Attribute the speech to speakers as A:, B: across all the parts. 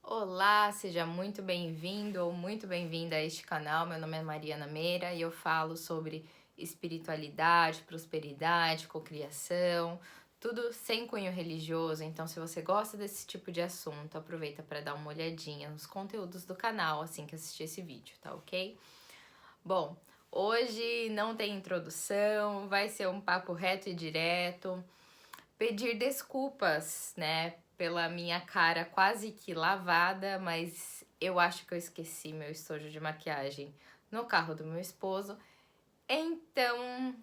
A: Olá, seja muito bem-vindo ou muito bem-vinda a este canal. Meu nome é Mariana Meira e eu falo sobre espiritualidade, prosperidade, cocriação, tudo sem cunho religioso. Então, se você gosta desse tipo de assunto, aproveita para dar uma olhadinha nos conteúdos do canal assim que assistir esse vídeo, tá ok? Bom, hoje não tem introdução, vai ser um papo reto e direto. Pedir desculpas, né, pela minha cara quase que lavada, mas eu acho que eu esqueci meu estojo de maquiagem no carro do meu esposo. Então,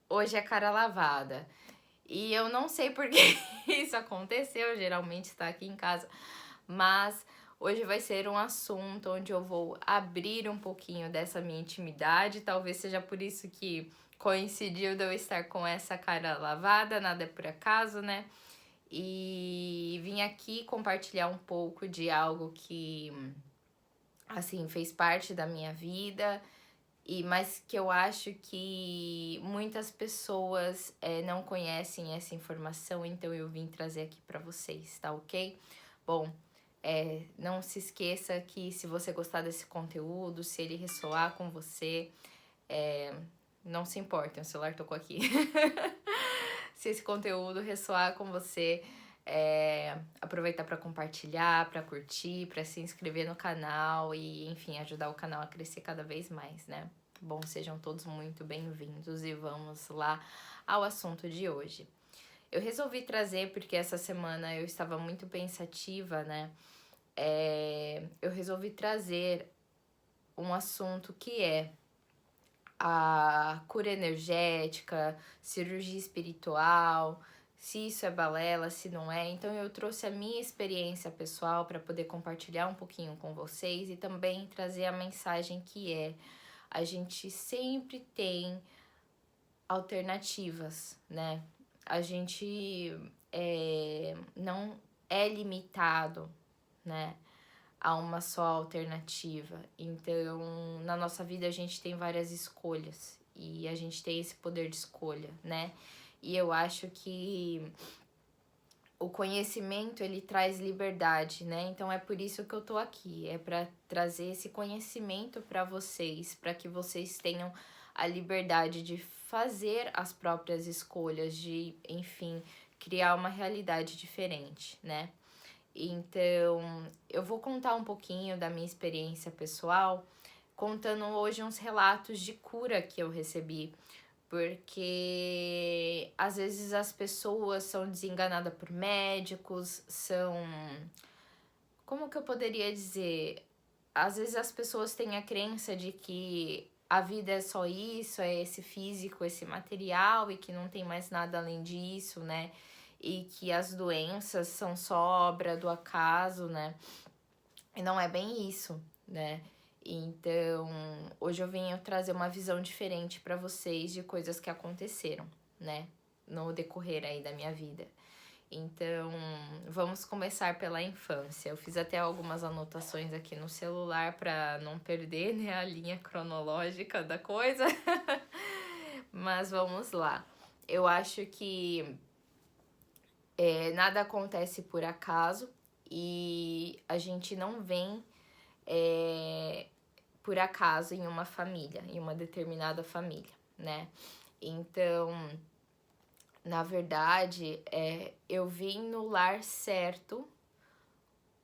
A: hoje é cara lavada. E eu não sei por que isso aconteceu, geralmente está aqui em casa, mas hoje vai ser um assunto onde eu vou abrir um pouquinho dessa minha intimidade. Talvez seja por isso que coincidiu de eu estar com essa cara lavada, nada é por acaso, né? E vim aqui compartilhar um pouco de algo que, assim, fez parte da minha vida, mas que eu acho que muitas pessoas não conhecem essa informação, então eu vim trazer aqui para vocês, tá ok? Bom, não se esqueça que se você gostar desse conteúdo, se ele ressoar com você, não se importe, o celular tocou aqui. Se esse conteúdo ressoar com você, aproveitar para compartilhar, para curtir, para se inscrever no canal e, enfim, ajudar o canal a crescer cada vez mais, né? Bom, sejam todos muito bem-vindos e vamos lá ao assunto de hoje. Eu resolvi trazer porque essa semana eu estava muito pensativa, né? Eu resolvi trazer um assunto que é a cura energética, cirurgia espiritual, se isso é balela, se não é. Então eu trouxe a minha experiência pessoal para poder compartilhar um pouquinho com vocês e também trazer a mensagem que a gente sempre tem alternativas, né? A gente não é limitado, né, a uma só alternativa. Então, na nossa vida a gente tem várias escolhas e a gente tem esse poder de escolha, né? E eu acho que o conhecimento ele traz liberdade, né? Então é por isso que eu tô aqui, é para trazer esse conhecimento para vocês, para que vocês tenham a liberdade de fazer as próprias escolhas, de, enfim, criar uma realidade diferente, né? Então, eu vou contar um pouquinho da minha experiência pessoal, contando hoje uns relatos de cura que eu recebi, porque às vezes as pessoas são desenganadas por médicos, como que eu poderia dizer? Às vezes as pessoas têm a crença de que a vida é só isso, é esse físico, esse material e que não tem mais nada além disso, né? E que as doenças são só obra do acaso, né? E não é bem isso, né? Então, hoje eu venho trazer uma visão diferente para vocês de coisas que aconteceram, né? No decorrer aí da minha vida. Então, vamos começar pela infância. Eu fiz até algumas anotações aqui no celular para não perder, né, a linha cronológica da coisa. Mas vamos lá. Eu acho que nada acontece por acaso e a gente não vem por acaso em uma família, em uma determinada família, né? Então, na verdade, eu vim no lar certo,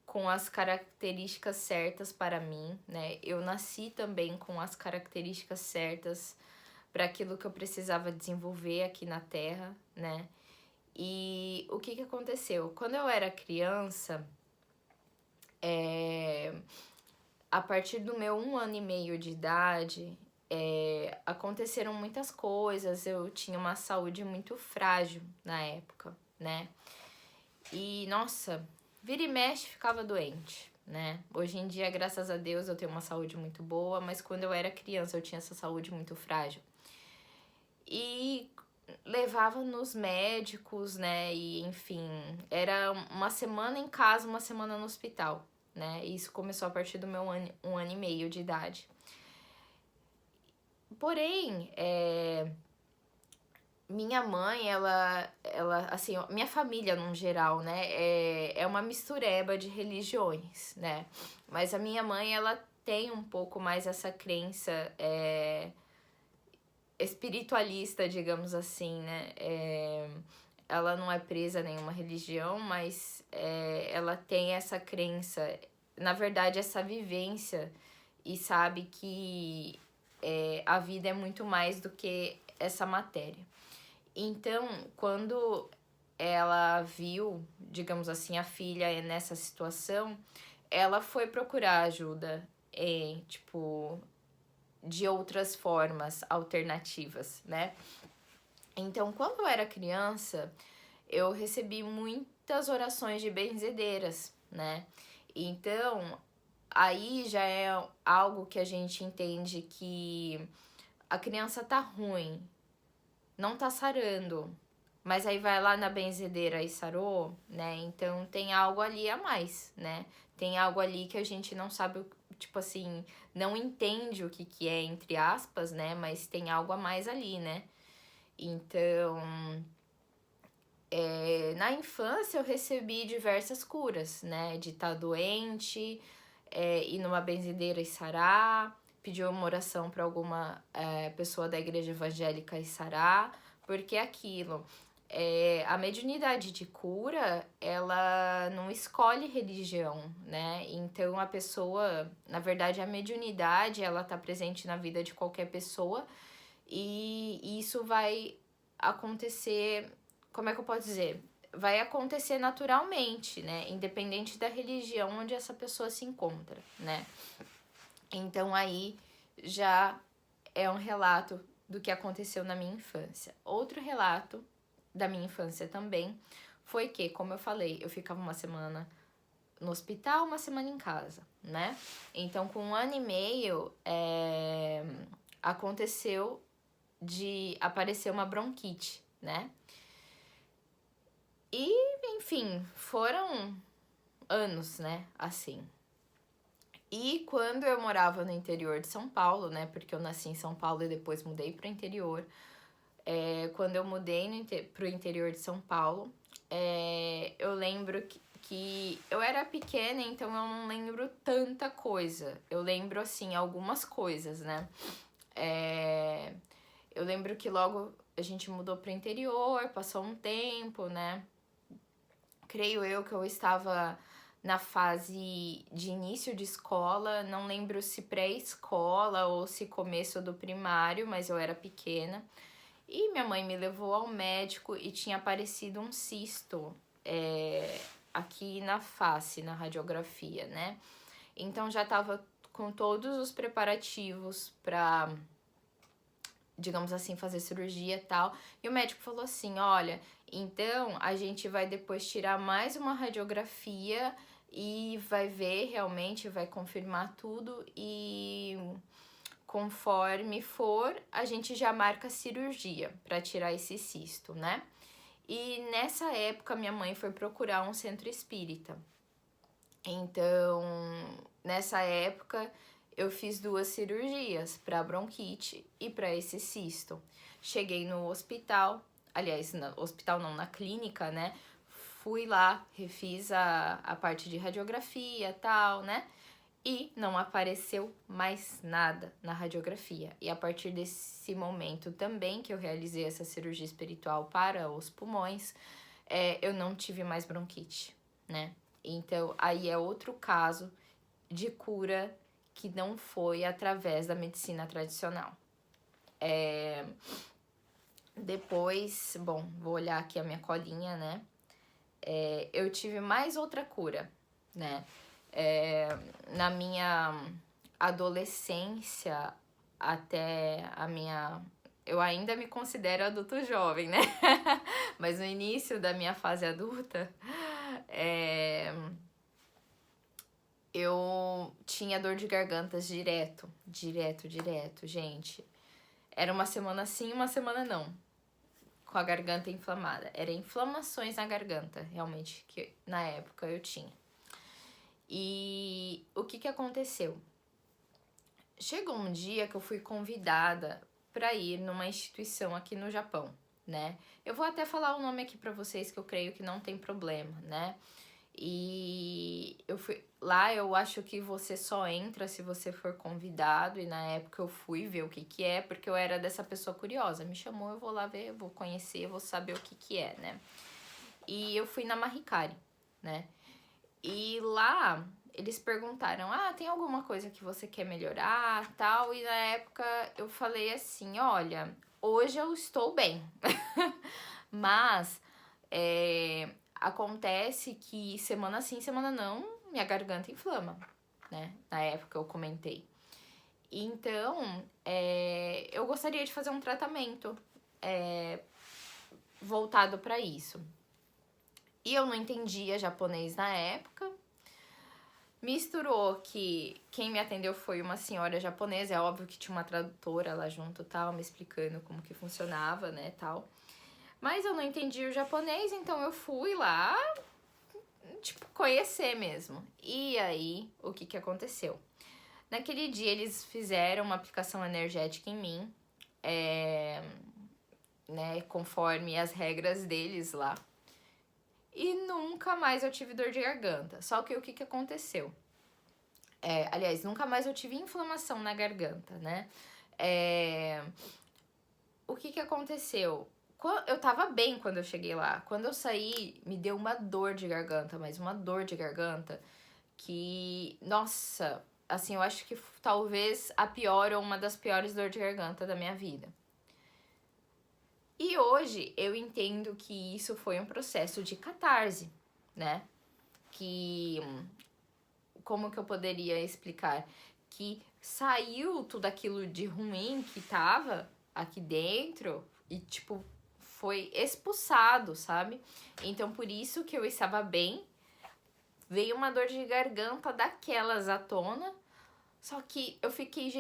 A: com as características certas para mim, né? Eu nasci também com as características certas para aquilo que eu precisava desenvolver aqui na Terra, né? E o que aconteceu? Quando eu era criança, a partir do meu 1 ano e meio de idade, aconteceram muitas coisas. Eu tinha uma saúde muito frágil na época, né? E, nossa, vira e mexe ficava doente, né? Hoje em dia, graças a Deus, eu tenho uma saúde muito boa, mas quando eu era criança eu tinha essa saúde muito frágil. E levava nos médicos, né? E, enfim, era uma semana em casa, uma semana no hospital, né? E isso começou a partir do meu 1 ano e meio de idade. Porém, minha mãe, assim, minha família no geral, né, é uma mistureba de religiões, né? Mas a minha mãe, ela tem um pouco mais essa crença espiritualista, digamos assim, né? Ela não é presa a nenhuma religião, mas ela tem essa crença, na verdade, essa vivência, e sabe que a vida é muito mais do que essa matéria. Então, quando ela viu, digamos assim, a filha nessa situação, ela foi procurar ajuda tipo, de outras formas alternativas, né? Então, quando eu era criança, eu recebi muitas orações de benzedeiras, né? Então, aí já é algo que a gente entende que a criança tá ruim, não tá sarando, mas aí vai lá na benzedeira e sarou, né? Então tem algo ali a mais, né? Tem algo ali que a gente não sabe, tipo assim, não entende o que é, entre aspas, né? Mas tem algo a mais ali, né? Então, na infância eu recebi diversas curas, né? De estar doente, ir numa benzedeira e sarar, pedir uma oração para alguma pessoa da igreja evangélica e sarar, porque aquilo, a mediunidade de cura, ela não escolhe religião, né? Então a pessoa, na verdade, a mediunidade, ela tá presente na vida de qualquer pessoa e isso vai acontecer, como é que eu posso dizer? Vai acontecer naturalmente, né? Independente da religião onde essa pessoa se encontra, né? Então aí já é um relato do que aconteceu na minha infância. Outro relato da minha infância também foi que, como eu falei, eu ficava uma semana no hospital, uma semana em casa, né? Então, com 1 ano e meio, aconteceu de aparecer uma bronquite, né? E, enfim, foram anos, né, assim. E quando eu morava no interior de São Paulo, né, porque eu nasci em São Paulo e depois mudei pro interior, quando eu mudei pro interior de São Paulo, eu lembro que eu era pequena, então eu não lembro tanta coisa. Eu lembro, assim, algumas coisas, né? Eu lembro que logo a gente mudou pro interior, passou um tempo, né? Creio eu que eu estava na fase de início de escola, não lembro se pré-escola ou se começo do primário, mas eu era pequena. E minha mãe me levou ao médico e tinha aparecido um cisto aqui na face, na radiografia, né? Então já tava com todos os preparativos pra, digamos assim, fazer cirurgia e tal. E o médico falou assim: olha, então a gente vai depois tirar mais uma radiografia e vai ver realmente, vai confirmar tudo e conforme for, a gente já marca a cirurgia para tirar esse cisto, né? E nessa época minha mãe foi procurar um centro espírita. Então, nessa época eu fiz 2 cirurgias para bronquite e para esse cisto. Cheguei no hospital, aliás, no hospital não, na clínica, né? Fui lá, refiz a parte de radiografia e tal, né? E não apareceu mais nada na radiografia. E a partir desse momento também que eu realizei essa cirurgia espiritual para os pulmões, eu não tive mais bronquite, né? Então, aí é outro caso de cura que não foi através da medicina tradicional. Depois, bom, vou olhar aqui a minha colinha, né? Eu tive mais outra cura, né? Na minha adolescência até a minha... Eu ainda me considero adulto jovem, né? Mas no início da minha fase adulta, eu tinha dor de gargantas direto, gente. Era uma semana sim, uma semana não, com a garganta inflamada. Era inflamações na garganta, realmente, que na época eu tinha. E o que aconteceu? Chegou um dia que eu fui convidada para ir numa instituição aqui no Japão, né? Eu vou até falar o nome aqui pra vocês que eu creio que não tem problema, né? E eu fui lá, eu acho que você só entra se você for convidado, e na época eu fui ver o que que é, porque eu era dessa pessoa curiosa, me chamou, eu vou lá ver, eu vou conhecer, eu vou saber o que que é, né? E eu fui na Mahikari, né? E lá eles perguntaram: "Ah, tem alguma coisa que você quer melhorar?", tal, e na época eu falei assim: "Olha, hoje eu estou bem". Mas acontece que semana sim, semana não, minha garganta inflama, né? Na época eu comentei. Então, eu gostaria de fazer um tratamento voltado para isso. E eu não entendia japonês na época. Misturou que quem me atendeu foi uma senhora japonesa, é óbvio que tinha uma tradutora lá junto, tal, me explicando como que funcionava, né, tal. Mas eu não entendi o japonês, então eu fui lá, tipo, conhecer mesmo. E aí, o que que aconteceu? Naquele dia eles fizeram uma aplicação energética em mim, né, conforme as regras deles lá. E nunca mais eu tive dor de garganta. Só que o que que aconteceu? Aliás, nunca mais eu tive inflamação na garganta, né? O que que aconteceu? Eu tava bem quando eu cheguei lá. Quando eu saí, me deu uma dor de garganta, mas uma dor de garganta que, nossa, assim, eu acho que talvez a pior ou uma das piores dores de garganta da minha vida. E hoje eu entendo que isso foi um processo de catarse, né? Que, como que eu poderia explicar? Que saiu tudo aquilo de ruim que tava aqui dentro e, tipo, foi expulsado, sabe? Então, por isso que eu estava bem, veio uma dor de garganta daquelas à tona. Só que eu fiquei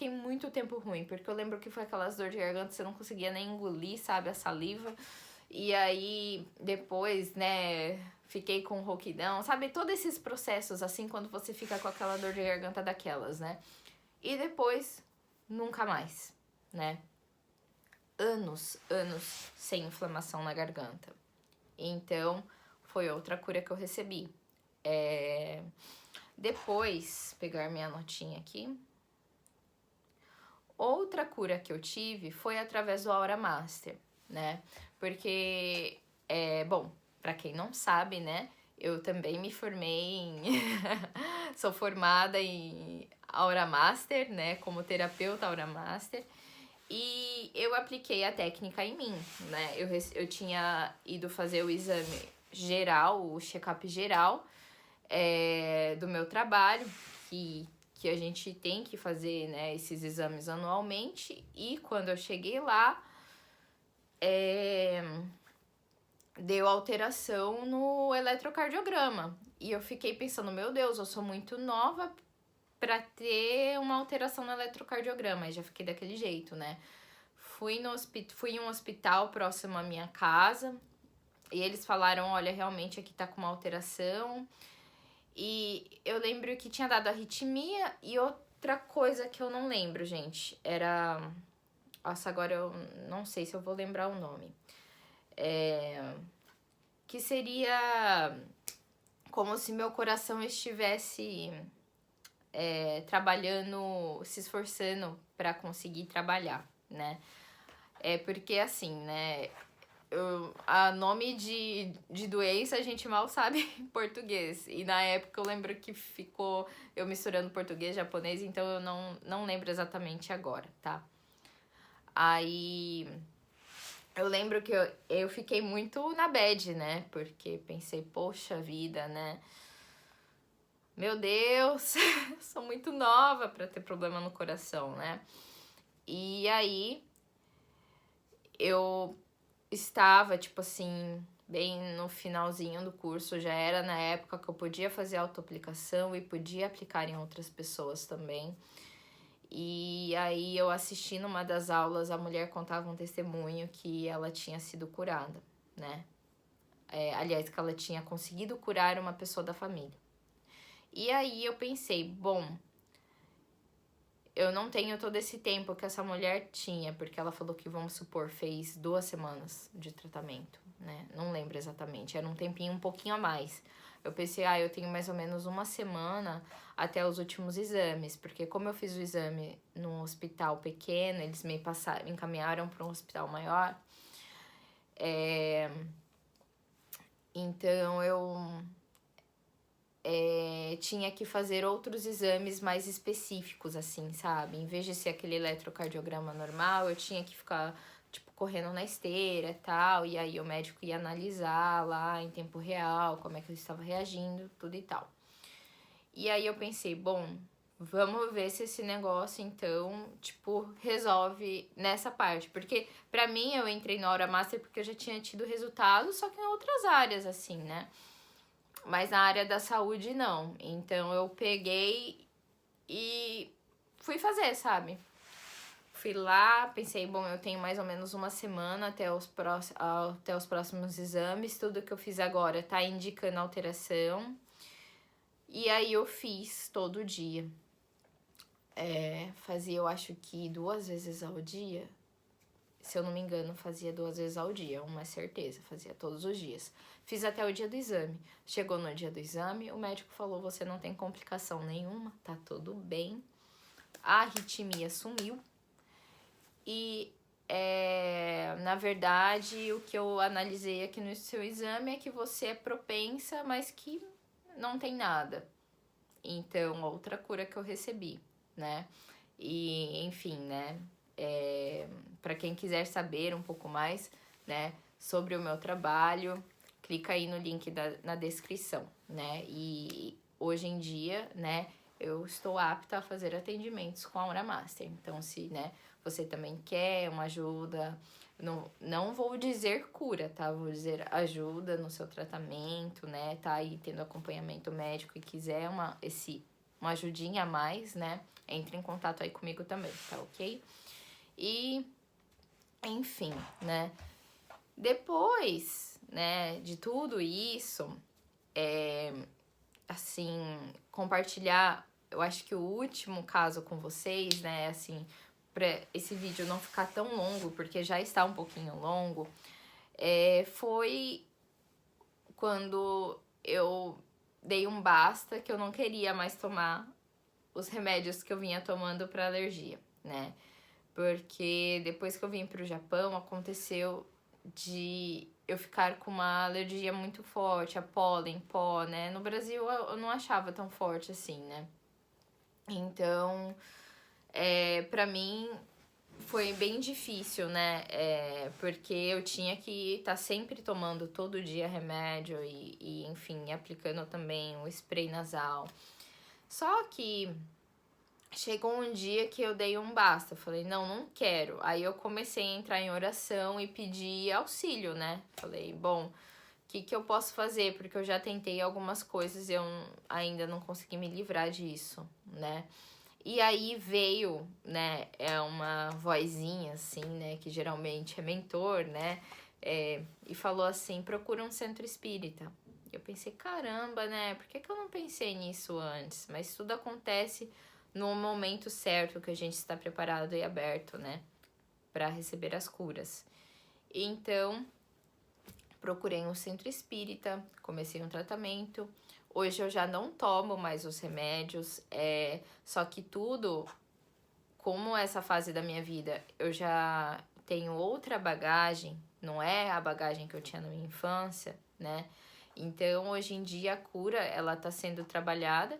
A: muito tempo ruim, porque eu lembro que foi aquelas dor de garganta, você não conseguia nem engolir, sabe, a saliva. E aí, depois, né, fiquei com rouquidão, sabe, todos esses processos, assim, quando você fica com aquela dor de garganta daquelas, né. E depois, nunca mais, né. Anos sem inflamação na garganta. Então, foi outra cura que eu recebi. Depois, pegar minha notinha aqui. Outra cura que eu tive foi através do Aura Master, né? Porque, bom, pra quem não sabe, né? Eu também me formei em... Sou formada em Aura Master, né? Como terapeuta Aura Master. E eu apliquei a técnica em mim, né? Eu tinha ido fazer o exame geral, o check-up geral do meu trabalho, que a gente tem que fazer, né, esses exames anualmente. E quando eu cheguei lá, deu alteração no eletrocardiograma. E eu fiquei pensando, meu Deus, eu sou muito nova pra ter uma alteração no eletrocardiograma. E já fiquei daquele jeito, né? Fui em um hospital próximo à minha casa e eles falaram, olha, realmente aqui tá com uma alteração. E eu lembro que tinha dado arritmia e outra coisa que eu não lembro, gente, era... Nossa, agora eu não sei se eu vou lembrar o nome. Que seria como se meu coração estivesse trabalhando, se esforçando para conseguir trabalhar, né? Porque assim, né? A nome de doença a gente mal sabe em português. E na época eu lembro que ficou eu misturando português e japonês, então eu não lembro exatamente agora, tá? Aí eu lembro que eu fiquei muito na bad, né? Porque pensei, poxa vida, né? Meu Deus, sou muito nova pra ter problema no coração, né? E aí eu estava, tipo assim, bem no finalzinho do curso, já era na época que eu podia fazer autoaplicação e podia aplicar em outras pessoas também. E aí eu assisti numa das aulas, a mulher contava um testemunho que ela tinha sido curada, né? Aliás, que ela tinha conseguido curar uma pessoa da família. E aí eu pensei, bom, eu não tenho todo esse tempo que essa mulher tinha, porque ela falou que, vamos supor, fez 2 semanas de tratamento, né? Não lembro exatamente, era um tempinho um pouquinho a mais. Eu pensei, eu tenho mais ou menos 1 semana até os últimos exames, porque como eu fiz o exame num hospital pequeno, eles me encaminharam para um hospital maior, então eu tinha que fazer outros exames mais específicos, assim, sabe? Em vez de ser aquele eletrocardiograma normal, eu tinha que ficar, tipo, correndo na esteira e tal, e aí o médico ia analisar lá em tempo real como é que eu estava reagindo, tudo e tal. E aí eu pensei, bom, vamos ver se esse negócio, então, tipo, resolve nessa parte. Porque, pra mim, eu entrei na Aura Master porque eu já tinha tido resultado, só que em outras áreas, assim, né? Mas na área da saúde, não. Então, eu peguei e fui fazer, sabe? Fui lá, pensei, bom, eu tenho mais ou menos 1 semana até os próximos exames. Tudo que eu fiz agora tá indicando alteração. E aí eu fiz todo dia. Fazia, eu acho que 2 vezes ao dia. Se eu não me engano, fazia 2 vezes ao dia, uma certeza, fazia todos os dias. Fiz até o dia do exame. Chegou no dia do exame, o médico falou, você não tem complicação nenhuma, tá tudo bem. A arritmia sumiu. E, na verdade, o que eu analisei aqui no seu exame é que você é propensa, mas que não tem nada. Então, outra cura que eu recebi, né? E, enfim, né? Para quem quiser saber um pouco mais, né, sobre o meu trabalho, clica aí no link na descrição, né? E hoje em dia, né, eu estou apta a fazer atendimentos com a Aura Master. Então, se, né, você também quer uma ajuda, não vou dizer cura, tá? Vou dizer ajuda no seu tratamento, né? Tá aí tendo acompanhamento médico e quiser uma ajudinha a mais, né? Entre em contato aí comigo também, tá ok? E, enfim, né? Depois, né, de tudo isso, assim, compartilhar, eu acho que o último caso com vocês, né, assim, pra esse vídeo não ficar tão longo, porque já está um pouquinho longo, foi quando eu dei um basta, que eu não queria mais tomar os remédios que eu vinha tomando para alergia, né? Porque depois que eu vim pro Japão, aconteceu de eu ficar com uma alergia muito forte a pólen, pó, né? No Brasil eu não achava tão forte assim, né? Então, pra mim foi bem difícil, né? Porque eu tinha que estar sempre tomando todo dia remédio e enfim, aplicando também o spray nasal. Só que chegou um dia que eu dei um basta, eu falei, não quero. Aí eu comecei a entrar em oração e pedir auxílio, né? Falei, bom, o que eu posso fazer? Porque eu já tentei algumas coisas e eu ainda não consegui me livrar disso, né? E aí veio, né, uma vozinha, assim, né, que geralmente é mentor, né, e falou assim, procura um centro espírita. Eu pensei, caramba, né, por que eu não pensei nisso antes? Mas tudo acontece no momento certo que a gente está preparado e aberto, né, para receber as curas. Então, procurei um centro espírita, comecei um tratamento. Hoje eu já não tomo mais os remédios, só que tudo, como essa fase da minha vida eu já tenho outra bagagem, não é a bagagem que eu tinha na minha infância, né? Então, hoje em dia, a cura, ela tá sendo trabalhada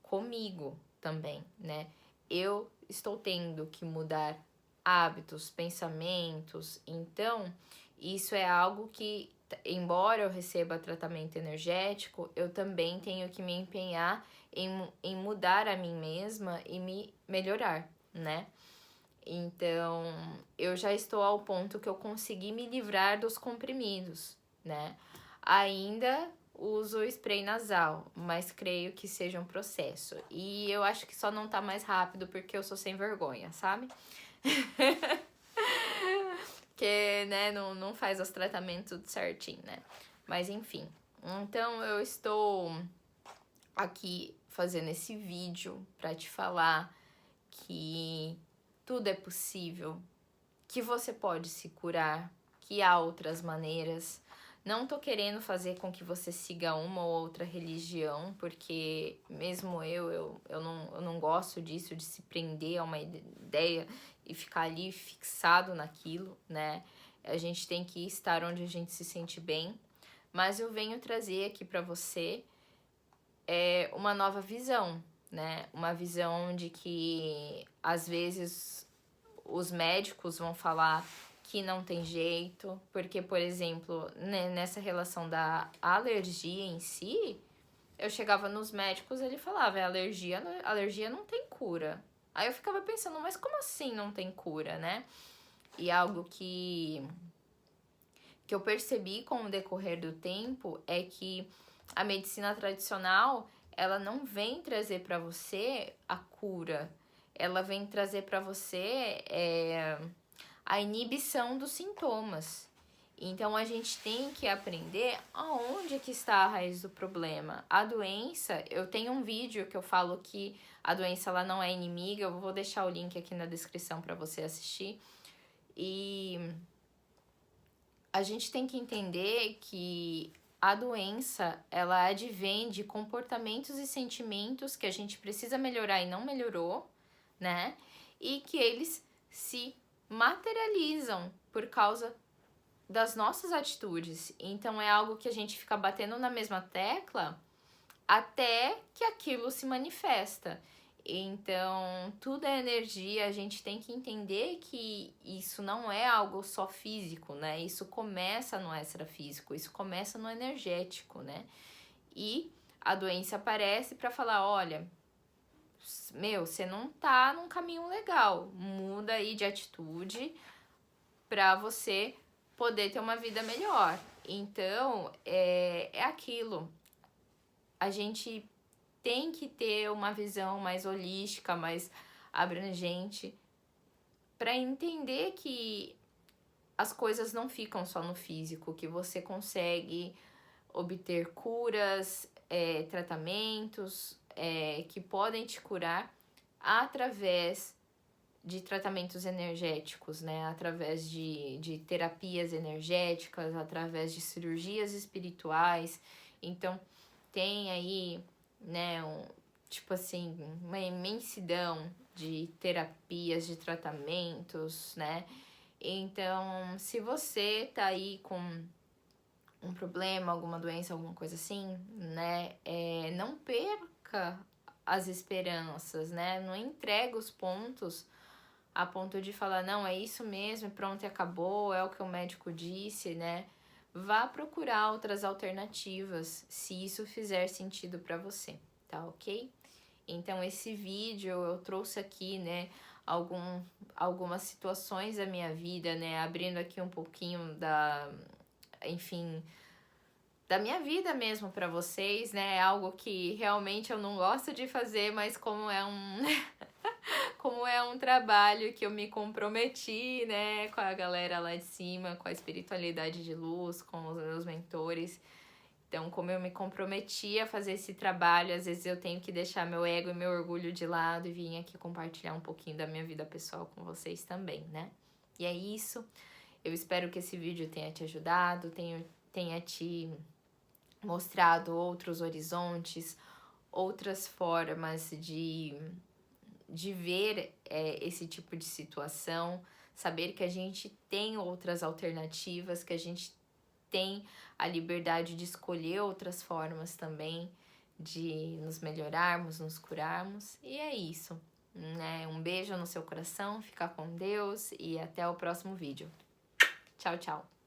A: comigo também, né? Eu estou tendo que mudar hábitos, pensamentos, então isso é algo que, embora eu receba tratamento energético, eu também tenho que me empenhar em mudar a mim mesma e me melhorar, né? Então, eu já estou ao ponto que eu consegui me livrar dos comprimidos, né? Ainda uso spray nasal, mas creio que seja um processo. E eu acho que só não tá mais rápido porque eu sou sem vergonha, sabe? Que, né, não faz os tratamentos tudo certinho, né? Mas enfim. Então eu estou aqui fazendo esse vídeo pra te falar que tudo é possível, que você pode se curar, que há outras maneiras. Não tô querendo fazer com que você siga uma ou outra religião, porque mesmo eu não gosto disso, de se prender a uma ideia e ficar ali fixado naquilo, né? A gente tem que estar onde a gente se sente bem. Mas eu venho trazer aqui para você uma nova visão, né? Uma visão de que às vezes os médicos vão falar que não tem jeito, porque, por exemplo, né, nessa relação da alergia em si, eu chegava nos médicos e ele falava, alergia não tem cura. Aí eu ficava pensando, mas como assim não tem cura, né? E algo que eu percebi com o decorrer do tempo é que a medicina tradicional, ela não vem trazer para você a cura, ela vem trazer para você a inibição dos sintomas. Então a gente tem que aprender aonde que está a raiz do problema. A doença, eu tenho um vídeo que eu falo que a doença ela não é inimiga, eu vou deixar o link aqui na descrição para você assistir. E a gente tem que entender que a doença, ela advém de comportamentos e sentimentos que a gente precisa melhorar e não melhorou, né? E que eles se materializam por causa das nossas atitudes. Então é algo que a gente fica batendo na mesma tecla até que aquilo se manifesta. Então, tudo é energia, a gente tem que entender que isso não é algo só físico, né? Isso começa no extrafísico, isso começa no energético, né? E a doença aparece para falar, olha, você não tá num caminho legal, muda aí de atitude para você poder ter uma vida melhor. Então, é aquilo. A gente tem que ter uma visão mais holística, mais abrangente, para entender que as coisas não ficam só no físico, que você consegue obter curas, tratamentos que podem te curar através de tratamentos energéticos, né? Através de terapias energéticas, através de cirurgias espirituais. Então, tem aí, né, tipo assim, uma imensidão de terapias, de tratamentos, né? Então, se você tá aí com um problema, alguma doença, alguma coisa assim, né, não perca as esperanças, né? Não entrega os pontos a ponto de falar, não, é isso mesmo, pronto e acabou, é o que o médico disse, né? Vá procurar outras alternativas, se isso fizer sentido para você, tá ok? Então, esse vídeo eu trouxe aqui, né, algumas situações da minha vida, né, abrindo aqui um pouquinho enfim, da minha vida mesmo para vocês, né, é algo que realmente eu não gosto de fazer, mas como é um trabalho que eu me comprometi, né, com a galera lá de cima, com a espiritualidade de luz, com os meus mentores. Então, como eu me comprometi a fazer esse trabalho, às vezes eu tenho que deixar meu ego e meu orgulho de lado e vir aqui compartilhar um pouquinho da minha vida pessoal com vocês também, né? E é isso. Eu espero que esse vídeo tenha te ajudado, tenha te mostrado outros horizontes, outras formas de ver esse tipo de situação, saber que a gente tem outras alternativas, que a gente tem a liberdade de escolher outras formas também de nos melhorarmos, nos curarmos. E é isso, né? Um beijo no seu coração, fica com Deus e até o próximo vídeo. Tchau, tchau!